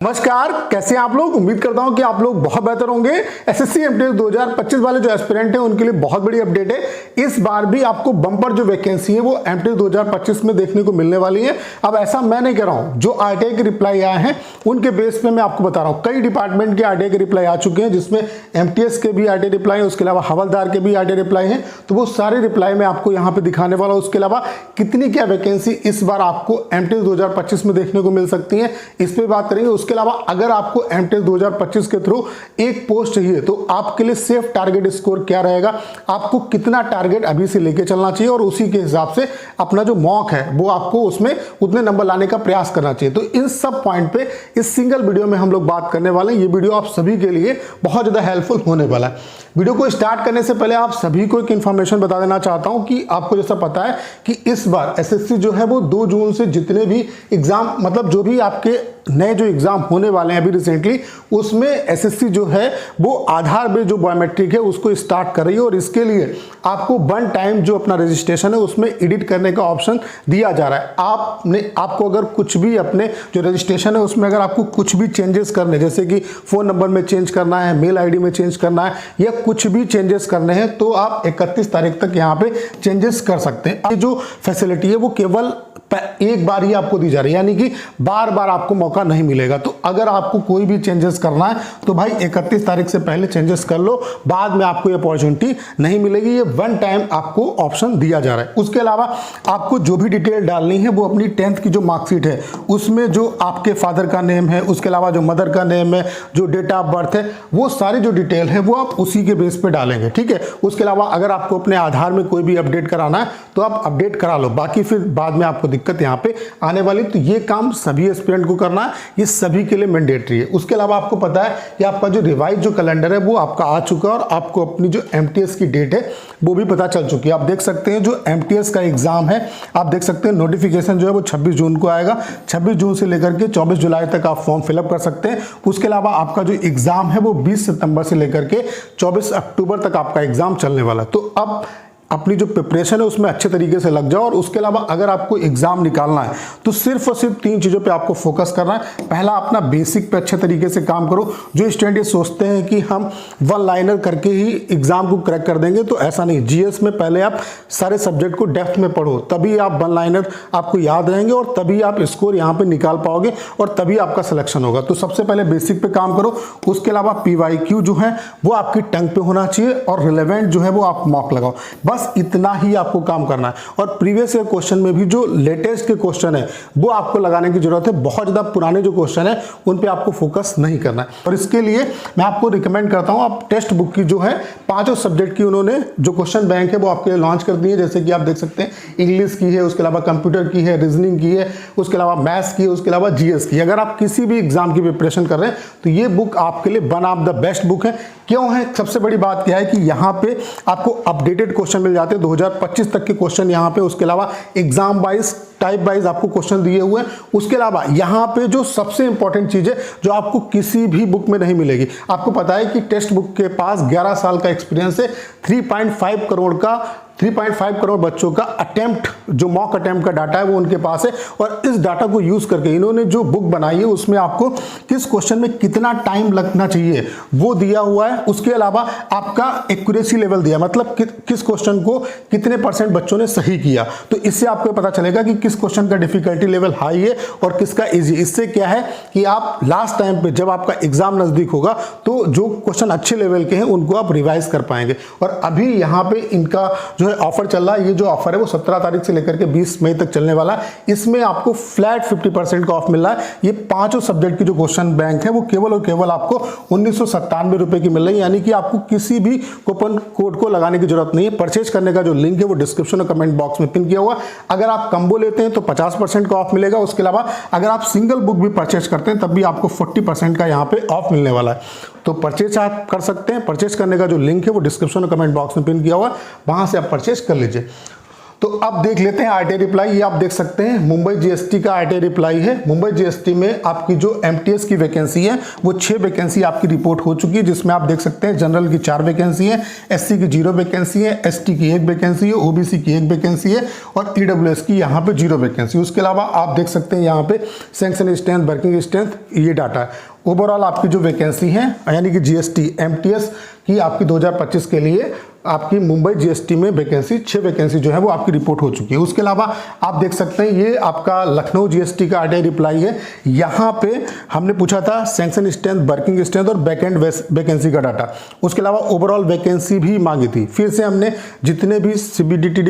नमस्कार, कैसे हैं आप लोग। उम्मीद करता हूं कि आप लोग बहुत बेहतर होंगे। एसएससी एमटीएस 2025 वाले जो एस्पिरेंट हैं उनके लिए बहुत बड़ी अपडेट है। इस बार भी आपको बम्पर जो वैकेंसी है वो एमटीएस 2025 में देखने को मिलने वाली है। अब ऐसा मैं नहीं कह रहा हूं, जो आरटीआई के रिप्लाई आए हैं उनके बेस पे मैं आपको बता रहा हूं। कई डिपार्टमेंट के आरटीआई के रिप्लाई आ चुके हैं, जिसमें एमटीएस के भी आरटीआई रिप्लाई है, उसके अलावा हवलदार के भी आरटीआई रिप्लाई है। तो वो सारे रिप्लाई मैं आपको यहाँ पे दिखाने वाला हूं। उसके अलावा कितनी क्या वैकेंसी इस बार आपको एमटीएस 2025 में देखने को मिल सकती है, इस पर बात करेंगे। उसके अलावा अगर आपको एमटीएस 2025 के थ्रू एक पोस्ट चाहिए तो आपके लिए सेफ टारगेट स्कोर क्या रहेगा, आपको कितना टारगेट अभी से लेके चलना चाहिए और उसी के हिसाब से अपना जो मॉक है वो आपको उसमें उतने नंबर लाने का प्रयास करना चाहिए। तो इन सब पॉइंट पे इस सिंगल वीडियो में हम लोग बात करने वाले हैं। ये वीडियो आप सभी के लिए बहुत ज्यादा हेल्पफुल होने वाला है। वीडियो को स्टार्ट करने से पहले आप सभी को एक इन्फॉर्मेशन बता देना चाहता हूं कि आपको जैसा पता है कि इस बार एसएससी जो है वो 2 जून से जितने भी एग्जाम, मतलब जो भी आपके नए जो एग्जाम होने वाले हैं अभी रिसेंटली, उसमें एसएससी जो है वो आधार बेस्ड जो बायोमेट्रिक है उसको स्टार्ट कर रही है। और इसके लिए आपको वन टाइम जो अपना रजिस्ट्रेशन है उसमें एडिट करने का ऑप्शन दिया जा रहा है। आपको अगर कुछ भी अपने जो रजिस्ट्रेशन है उसमें अगर आपको कुछ भी चेंजेस करने, जैसे कि फोन नंबर में चेंज करना है, मेल आईडी में चेंज करना है या कुछ भी चेंजेस करने हैं, तो आप 31 तारीख तक यहाँ पे चेंजेस कर सकते हैं। ये जो फैसिलिटी है वो केवल एक बार ही आपको दी जा रही है, यानी कि बार बार आपको मौका नहीं मिलेगा। तो अगर आपको कोई भी चेंजेस करना है तो भाई 31 तारीख से पहले चेंजेस कर लो, बाद में आपको ये अपॉर्चुनिटी नहीं मिलेगी। ये वन टाइम आपको ऑप्शन दिया जा रहा है। उसके अलावा आपको जो भी डिटेल डालनी है वो अपनी 10th की जो मार्कशीट है उसमें जो आपके फादर का नेम है, उसके अलावा जो मदर का नेम है, जो डेट ऑफ बर्थ है, वो सारी जो डिटेल है वो आप उसी के बेस पे डालेंगे, ठीक है। उसके अलावा अगर आपको अपने आधार में कोई भी अपडेट कराना है तो आप अपडेट करा लो, बाकी फिर बाद में आपको दिक्कत यहाँ पे आने वाली। तो ये काम सभी एस्पिरेंट को करना है, ये सभी के लिए मैंडेटरी है। उसके अलावा आपको पता है कि आपका जो रिवाइज जो कैलेंडर है वो आपका आ चुका है और आपको अपनी जो एमटीएस की डेट है वो भी पता चल चुकी है। आप देख सकते हैं जो एमटीएस का एग्जाम है, आप देख सकते हैं नोटिफिकेशन जो है वो 26 जून को आएगा। 26 जून से लेकर के 24 जुलाई तक आप फॉर्म फिलअप कर सकते हैं। उसके अलावा आपका जो एग्जाम है वो 20 सितंबर से लेकर के 24 अक्टूबर तक आपका एग्जाम चलने वाला है। तो अब अपनी जो प्रिपरेशन है उसमें अच्छे तरीके से लग जाओ। और उसके अलावा अगर आपको एग्जाम निकालना है तो सिर्फ और सिर्फ 3 चीज़ों पे आपको फोकस करना है। पहला, अपना बेसिक पे अच्छे तरीके से काम करो। जो स्टूडेंट ये सोचते हैं कि हम वन लाइनर करके ही एग्जाम को क्रैक कर देंगे, तो ऐसा नहीं। जीएस में पहले आप सारे सब्जेक्ट को डेप्थ में पढ़ो, तभी आप वन लाइनर आपको याद रहेंगे और तभी आप स्कोर यहाँ पे निकाल पाओगे और तभी आपका सिलेक्शन होगा। तो सबसे पहले बेसिक पे काम करो। उसके अलावा पीवाईक्यू जो है वो आपकी टंग पे होना चाहिए और रिलेवेंट जो है वो आप मॉक लगाओ। बस इतना ही आपको काम करना है। और प्रीवियस ईयर क्वेश्चन में भी जो लेटेस्ट के क्वेश्चन है वो आपको लगाने की जरूरत है। बहुत ज्यादा पुराने जो क्वेश्चन है उन पे आपको फोकस नहीं करना है। और इसके लिए मैं आपको रिकमेंड करता हूं, आप टेक्स्ट बुक की जो है 5 सब्जेक्ट की उन्होंने जो क्वेश्चन बैंक है वो आपके लिए लॉन्च कर दी है। जैसे कि आप देख सकते हैं इंग्लिश की है, उसके अलावा कंप्यूटर की है, रीजनिंग की है, उसके अलावा मैथ्स की है, उसके अलावा जीएस की। अगर आप किसी भी एग्जाम की प्रिपरेशन कर रहे हैं तो ये बुक आपके लिए one of the best book है। क्यों है? सबसे बड़ी बात क्या है कि यहाँ पे आपको अपडेटेड क्वेश्चन मिल जाते हैं, 2025 तक के क्वेश्चन यहाँ पे। उसके अलावा एग्जाम वाइज, टाइप वाइज आपको क्वेश्चन दिए हुए हैं। उसके अलावा यहाँ पे जो सबसे इंपॉर्टेंट चीज है जो आपको किसी भी बुक में नहीं मिलेगी, आपको पता है कि टेक्स्ट बुक के पास 11 साल का एक्सपीरियंस है। 3.5 करोड़ बच्चों का अटेम्प्ट, जो मॉक अटेम्प्ट का डाटा है वो उनके पास है। और इस डाटा को यूज करके इन्होंने जो बुक बनाई है उसमें आपको किस क्वेश्चन में कितना टाइम लगना चाहिए वो दिया हुआ है। उसके अलावा आपका एक्यूरेसी लेवल दिया, मतलब किस क्वेश्चन को कितने % बच्चों ने सही किया। तो इससे आपको पता चलेगा कि किस क्वेश्चन का डिफिकल्टी लेवल हाई है और किसका इजी। इससे क्या है कि आप लास्ट टाइम पे जब आपका एग्जाम नजदीक होगा तो जो क्वेश्चन अच्छे लेवल के हैं उनको आप रिवाइज कर पाएंगे। और अभी यहाँ पे इनका जो ऑफर चल रहा है, ये जो ऑफर है वो 17 तारीख से लेकर के 20 मई तक चलने वाला है। इसमें आपको फ्लैट 50% का ऑफ मिल रहा है। ये 5 सब्जेक्ट की जो क्वेश्चन बैंक है वो केवल और केवल आपको 1997 रुपए की मिल रही है, यानी कि आपको किसी भी कूपन कोड को लगाने की जरूरत नहीं है। परचेज करने का जो लिंक है वो डिस्क्रिप्शन और कमेंट बॉक्स में पिन किया हुआ। अगर आप कंबो लेते हैं तो 50% का ऑफ मिलेगा। उसके अलावा अगर आप सिंगल बुक भी परचेज करते हैं तब भी आपको 40% का यहाँ पे ऑफ मिलने वाला है। तो परचेज आप कर सकते हैं। परचेज करने का जो लिंक है वो डिस्क्रिप्शन और कमेंट बॉक्स में पिन किया हुआ है, वहां से आप परचेज कर लीजिए। तो अब देख लेते हैं आरटीआई रिप्लाई। ये आप देख सकते हैं मुंबई जीएसटी का आरटीआई रिप्लाई है। मुंबई जीएसटी में आपकी जो एमटीएस की वैकेंसी है वो 6 वैकेंसी आपकी रिपोर्ट हो चुकी है, जिसमें आप देख सकते हैं जनरल की 4 वैकेंसी है, एससी की 0 वैकेंसी है, एसटी की 1 वैकेंसी है, ओबीसी की 1 वैकेंसी है और ईडब्ल्यूएस की यहाँ पे 0 वैकेंसी। उसके अलावा आप देख सकते हैं यहाँ पे सैंक्शन स्ट्रेंथ, वर्किंग स्ट्रेंथ, ये डाटा है। ओवरऑल आपकी जो वैकेंसी है यानी कि जीएसटी एमटीएस की आपकी 2025 के लिए आपकी मुंबई जीएसटी में वैकेंसी 6 वैकेंसी जो है वो आपकी रिपोर्ट हो चुकी है। उसके अलावा आप देख सकते हैं ये आपका लखनऊ जीएसटी का आरटीआई रिप्लाई है। यहाँ पे हमने पूछा था सैंक्शन स्ट्रेंथ, वर्किंग स्ट्रेंथ और बैक एंड वैकेंसी का डाटा। उसके अलावा ओवरऑल वैकेंसी भी मांगी थी। फिर से हमने जितने भी सीबीडीटी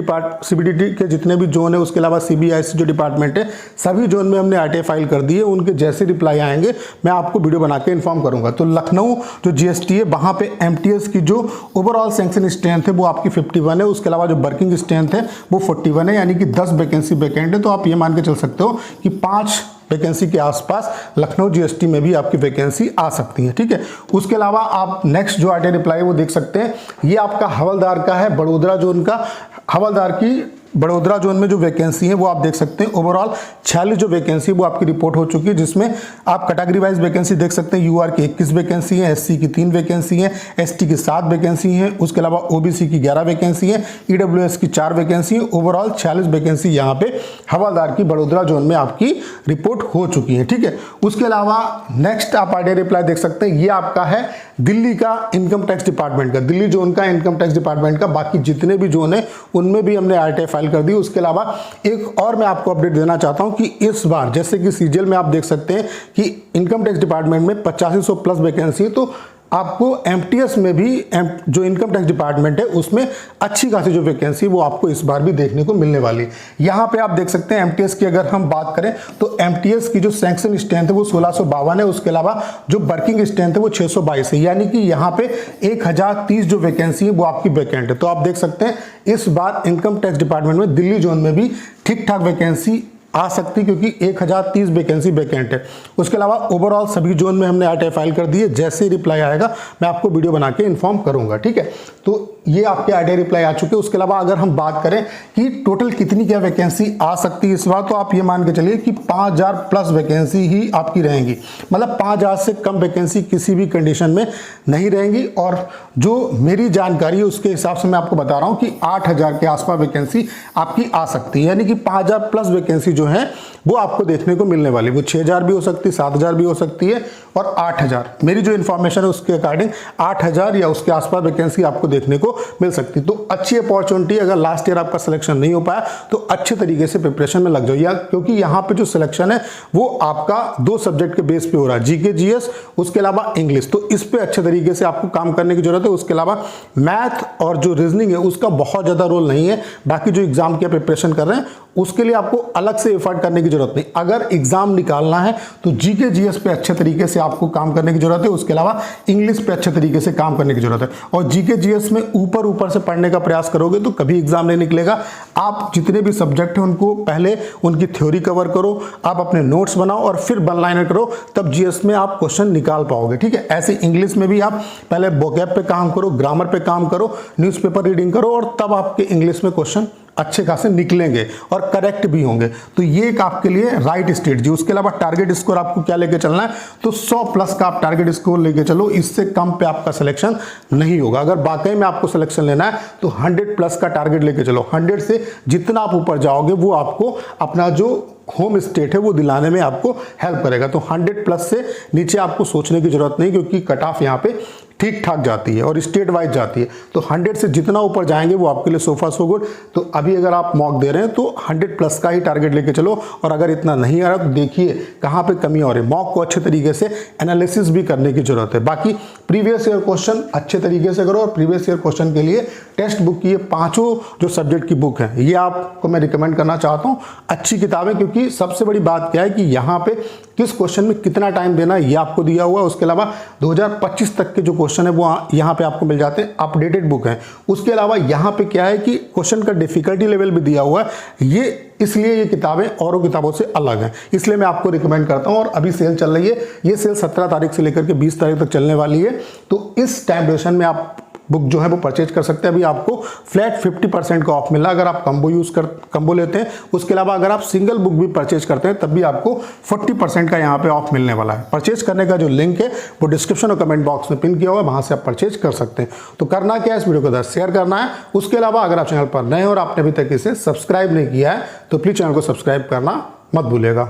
के जितने भी जोन है, उसके अलावा सीबीआईसी जो डिपार्टमेंट है, सभी जोन में हमने आरटीआई फाइल कर दी है। उनके जैसे रिप्लाई आएंगे मैं आपको वीडियो बना के इन्फॉर्म करूंगा। तो लखनऊ जो जीएसटी है वहाँ पे एमटीएस की जो ओवरऑल सैंक्शन स्ट्रेंथ है वो आपकी 51 है। उसके अलावा जो वर्किंग स्ट्रेंथ है वो 41 है, यानी कि 10 वैकेंसी वैकेंट है। तो आप ये मान के चल सकते हो कि 5 वैकेंसी के आसपास लखनऊ जीएसटी में भी आपकी वैकेंसी आ सकती है। ठीक है, उसके अलावा आप नेक्स्ट जो आरटीआई रिप्लाई है वो देख सकते हैं। ये आपका हवलदार का है, बड़ोदरा जोन का। हवलदार की बड़ोदरा जोन में जो वैकेंसी है वो आप देख सकते हैं। ओवरऑल 46 जो वैकेंसी वो आपकी रिपोर्ट हो चुकी है, जिसमें आप कैटेगरी वाइज वैकेंसी देख सकते हैं। यूआर की 21 वैकेंसी है, एससी की 3 वैकेंसी है, एसटी की 7 वैकेंसी है, उसके अलावा ओबीसी की 11 वैकेंसी है, ईडब्ल्यूएस की 4 वैकेंसी है। ओवरऑल 46 वैकेंसी यहाँ पे हवलदार की बड़ोदरा जोन में आपकी रिपोर्ट हो चुकी है। ठीक है, उसके अलावा नेक्स्ट आप आरटीआई रिप्लाई देख सकते हैं। ये आपका है दिल्ली का इनकम टैक्स डिपार्टमेंट का, दिल्ली जोन का इनकम टैक्स डिपार्टमेंट का। बाकी जितने भी जोन है उनमें भी हमने आरटीआई फाइल कर दी। उसके अलावा एक और मैं आपको अपडेट देना चाहता हूं कि इस बार जैसे कि सीजीएल में आप देख सकते हैं कि इनकम टैक्स डिपार्टमेंट में 8500 प्लस वैकेंसी है। तो आपको एमटीएस में भी जो इनकम टैक्स डिपार्टमेंट है उसमें अच्छी खासी जो वैकेंसी वो आपको इस बार भी देखने को मिलने वाली है। यहाँ पे आप देख सकते हैं एमटीएस की अगर हम बात करें तो एमटीएस की जो सैंक्शन स्ट्रेंथ है वो 1652 है। उसके अलावा जो वर्किंग स्ट्रेंथ है वो 622 है, यानी कि यहाँ पे 1030 जो वैकेंसी है वो आपकी वैकेंट है। तो आप देख सकते हैं इस बार इनकम टैक्स डिपार्टमेंट में दिल्ली जोन में भी ठीक ठाक वैकेंसी आ सकती, क्योंकि 1030 वैकेंसी वैकेंट है। उसके अलावा ओवरऑल सभी जोन में हमने आरटीआई फाइल कर दी है। जैसे ही रिप्लाई आएगा मैं आपको वीडियो बना के इन्फॉर्म करूंगा। ठीक है, तो ये आपके आरटीआई रिप्लाई आ चुके हैं। उसके अलावा अगर हम बात करें कि टोटल कितनी क्या वैकेंसी आ सकती है इस बार, तो आप ये मान के चलिए कि 5000 प्लस वैकेंसी ही आपकी रहेंगी। मतलब 5000 से कम वैकेंसी किसी भी कंडीशन में नहीं रहेंगी। और जो मेरी जानकारी है उसके हिसाब से मैं आपको बता रहा हूँ कि 8000 के आसपास वैकेंसी आपकी आ सकती है, यानी कि 5000 प्लस वैकेंसी जो है वो आपको देखने को मिलने वाली। वो 6000 भी हो सकती है, 7000 भी हो सकती है और 8000। मेरी जो इन्फॉर्मेशन है उसके अकॉर्डिंग 8000 या उसके आसपास वैकेंसी आपको देखने को मिल सकती है। तो अच्छी अपॉर्चुनिटी, अगर लास्ट ईयर आपका सिलेक्शन नहीं हो पाया तो अच्छे तरीके से प्रिपरेशन में लग जाओ। या क्योंकि यहाँ पे जो सिलेक्शन है वो आपका 2 सब्जेक्ट के बेस पे हो रहा है, जीके जीएस, उसके अलावा इंग्लिश। तो इस पे अच्छे तरीके से आपको काम करने की जरूरत है। उसके अलावा मैथ और जो रीजनिंग है उसका बहुत ज्यादा रोल नहीं है। बाकी जो एग्जाम की प्रिपरेशन कर रहे हैं उसके लिए आपको अलग से एफर्ट करने की जरूरत नहीं। अगर एग्जाम निकालना है तो जीके जीएस पे अच्छे तरीके से आपको काम करने की जरूरत है। उसके अलावा इंग्लिश पे अच्छे तरीके से काम करने की जरूरत है। और जीके जीएस में ऊपर से पढ़ने का प्रयास करोगे तो कभी एग्जाम नहीं निकलेगा। आप जितने भी सब्जेक्ट हैं उनको पहले उनकी थ्योरी कवर करो, आप अपने नोट्स बनाओ और फिर वन लाइनर करो, तब जीएस में आप क्वेश्चन निकाल पाओगे। ठीक है, ऐसे इंग्लिश में भी आप पहले वोकैब पे काम करो, ग्रामर पे काम करो, न्यूज़पेपर रीडिंग करो और तब आपके इंग्लिश में क्वेश्चन अच्छे खासे निकलेंगे और करेक्ट भी होंगे। तो ये एक आपके लिए राइट स्ट्रेटजी। उसके अलावा टारगेट स्कोर आपको क्या लेके चलना है, तो 100 प्लस का आप टारगेट स्कोर लेके चलो। इससे कम पे आपका सिलेक्शन नहीं होगा। अगर वाकई में आपको सिलेक्शन लेना है तो 100 प्लस का टारगेट लेके चलो। 100 से जितना आप ऊपर जाओगे वो आपको अपना जो होम स्टेट है वो दिलाने में आपको हेल्प करेगा। तो 100 प्लस से नीचे आपको सोचने की जरूरत नहीं, क्योंकि कट ऑफ यहाँ पे ठीक ठाक जाती है और स्टेट वाइज जाती है। तो 100 से जितना ऊपर जाएंगे वो आपके लिए सोफा सो गुड। तो अभी अगर आप मॉक दे रहे हैं तो 100 प्लस का ही टारगेट लेके चलो। और अगर इतना नहीं आ रहा तो देखिए कहाँ पे कमी हो रही है। मॉक को अच्छे तरीके से एनालिसिस भी करने की जरूरत है। बाकी प्रीवियस ईयर क्वेश्चन अच्छे तरीके से करो और प्रीवियस ईयर क्वेश्चन के लिए टेक्स्ट बुक की ये 5 जो सब्जेक्ट की बुक है ये आपको मैं रिकमेंड करना चाहता हूँ। अच्छी किताबें, क्योंकि सबसे बड़ी बात क्या है कि यहाँ पे किस क्वेश्चन में कितना टाइम देना है ये आपको दिया हुआ है। उसके अलावा 2025 तक के जो क्वेश्चन है वो यहाँ पे आपको मिल जाते हैं, अपडेटेड बुक है। उसके अलावा यहाँ पे क्या है कि क्वेश्चन का डिफिकल्टी लेवल भी दिया हुआ है। ये इसलिए ये किताबें औरों किताबों से अलग हैं, इसलिए मैं आपको रिकमेंड करता हूँ। और अभी सेल चल रही है, ये सेल 17 तारीख से लेकर के 20 तारीख तक चलने वाली है। तो इस टाइम ड्यूरेशन में आप बुक जो है वो परचेज कर सकते हैं। अभी आपको फ्लैट 50% का ऑफ मिला अगर आप कंबो लेते हैं। उसके अलावा अगर आप सिंगल बुक भी परचेज करते हैं तब भी आपको 40% का यहाँ पे ऑफ मिलने वाला है। परचेज करने का जो लिंक है वो डिस्क्रिप्शन और कमेंट बॉक्स में पिन किया हुआ है, वहां से आप परचेज कर सकते हैं। तो करना क्या है, इस वीडियो को शेयर करना है। उसके अलावा अगर आप चैनल पर नए और आपने अभी तक इसे सब्सक्राइब नहीं किया है तो प्लीज चैनल को सब्सक्राइब करना मत भूलिएगा।